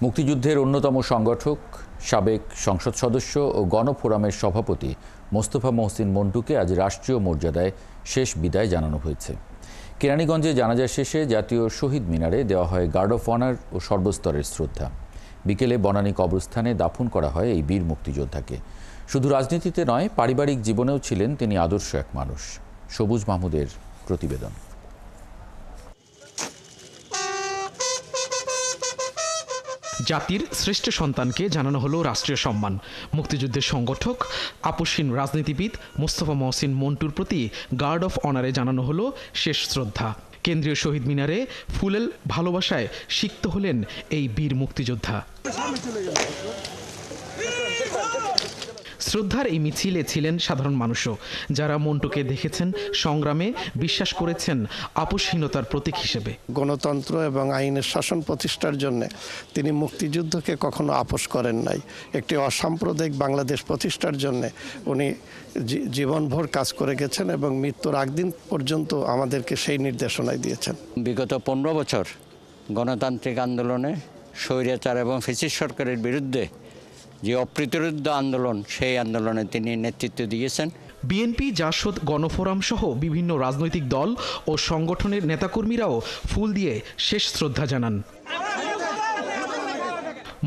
মুক্তিযুদ্ধের অন্যতম সংগঠক, সাবেক সংসদ সদস্য ও গণফোরামের সভাপতি মোস্তফা মহসিন মন্টুকে আজ রাষ্ট্রীয় মর্যাদায় শেষ বিদায় জানানো হয়েছে। কেরানীগঞ্জে জানাজা শেষে জাতীয় শহীদ মিনারে দেওয়া হয় গার্ড অফ অনার ও সর্বস্তরের শ্রদ্ধা। বিকেলে বনানী কবরস্থানে দাফন করা হয় এই বীর মুক্তিযোদ্ধাকে। শুধু রাজনীতিতে নয়, পারিবারিক জীবনেও ছিলেন তিনি আদর্শ এক মানুষ। সবুজ মাহমুদের প্রতিবেদন। জাতির শ্রেষ্ঠ সন্তানকে জানানো হলো রাষ্ট্রীয় সম্মান। মুক্তিযুদ্ধের সংগঠক, আপসহীন রাজনীতিবিদ মোস্তফা মহসিন মন্টুর প্রতি গার্ড অফ অনারে জানানো হলো শেষ শ্রদ্ধা। কেন্দ্রীয় শহীদ মিনারে ফুলেল ভালোবাসায় সিক্ত হলেন এই বীর মুক্তিযোদ্ধা। শ্রদ্ধার এই মিছিলে ছিলেন সাধারণ মানুষও, যারা মন্টুকে দেখেছেন সংগ্রামে, বিশ্বাস করেছেন আপসহীনতার প্রতীক হিসেবে। গণতন্ত্র এবং আইনের শাসন প্রতিষ্ঠার জন্য তিনি মুক্তিযুদ্ধকে কখনো আপোস করেন নাই। একটি অসাম্প্রদায়িক বাংলাদেশ প্রতিষ্ঠার জন্য উনি জীবনভর কাজ করে গেছেন এবং মৃত্যুর আগদিন পর্যন্ত আমাদেরকে সেই নির্দেশনাই দিয়েছেন। বিগত 15 বছর গণতান্ত্রিক আন্দোলনে স্বৈরাচার এবং ফ্যাসিস্ট সরকারের বিরুদ্ধে যে অপ্রতিরোধ্য আন্দোলন, সেই আন্দোলনে তিনি নেতৃত্ব দিয়েছেন। বিএনপি, জাসদ, গণফোরাম সহ বিভিন্ন রাজনৈতিক দল ও সংগঠনের নেতাকর্মীরাও ফুল দিয়ে শেষ শ্রদ্ধা জানান।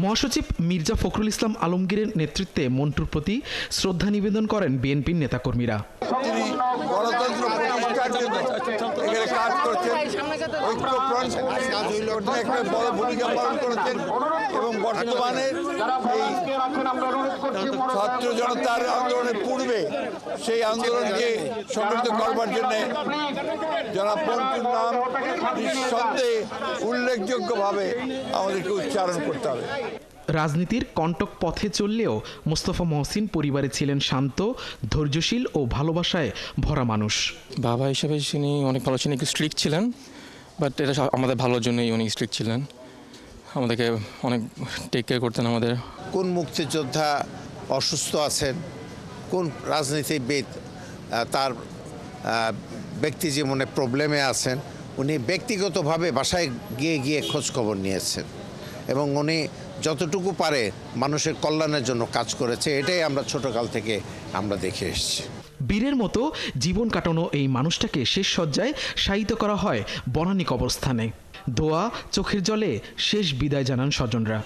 মহাসচিব মির্জা ফখরুল ইসলাম আলমগীরের নেতৃত্বে মন্টুর প্রতি শ্রদ্ধা নিবেদন করেন বিএনপির নেতাকর্মীরা। তিনি গণতন্ত্র প্রতিষ্ঠার জন্য এখানে কাজ করছেন, একটা বড় ভূমিকা পালন করেছেন এবং বর্তমানে ছাত্র জনতার আন্দোলনের পূর্বে সেই আন্দোলনকে সংগঠিত করবার জন্য জনাব মন্টুর নাম নিঃসন্দেহে উল্লেখযোগ্যভাবে আমাদেরকে উচ্চারণ করতে হবে। রাজনীতির কণ্টক পথে চললেও মোস্তফা মহসিন পরিবারে ছিলেন শান্ত, ধৈর্যশীল ও ভালোবাসায় ভরা মানুষ। বাবা হিসেবে তিনি অনেক ভালো ছিলেন, একটু স্ট্রিক্ট ছিলেন, বাট এটা আমাদের ভালোর জন্যই উনি স্ট্রিক্ট ছিলেন। আমাদেরকে অনেক টেক কেয়ার করতেন আমাদের। কোন মুক্তিযোদ্ধা অসুস্থ আছেন, কোন রাজনীতিবিদ তার ব্যক্তি জীবনে প্রবলেমে আছেন, উনি ব্যক্তিগতভাবে বাসায় গিয়ে খোঁজখবর নিয়েছেন এবং উনি যতটুকু পারে মানুষের কল্যাণের জন্য কাজ করেছে। এটাই আমরা ছোটকাল থেকে আমরা দেখে এসেছি। বীরের মতো জীবন কাটানো এই মানুষটাকে শেষ সজ্জায় শায়িত করা হয় বনানী কবরস্থানে। দোয়া, চোখের জলে শেষ বিদায় জানান স্বজনরা।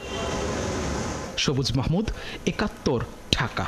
সবুজ মাহমুদ, ৭১, ঢাকা।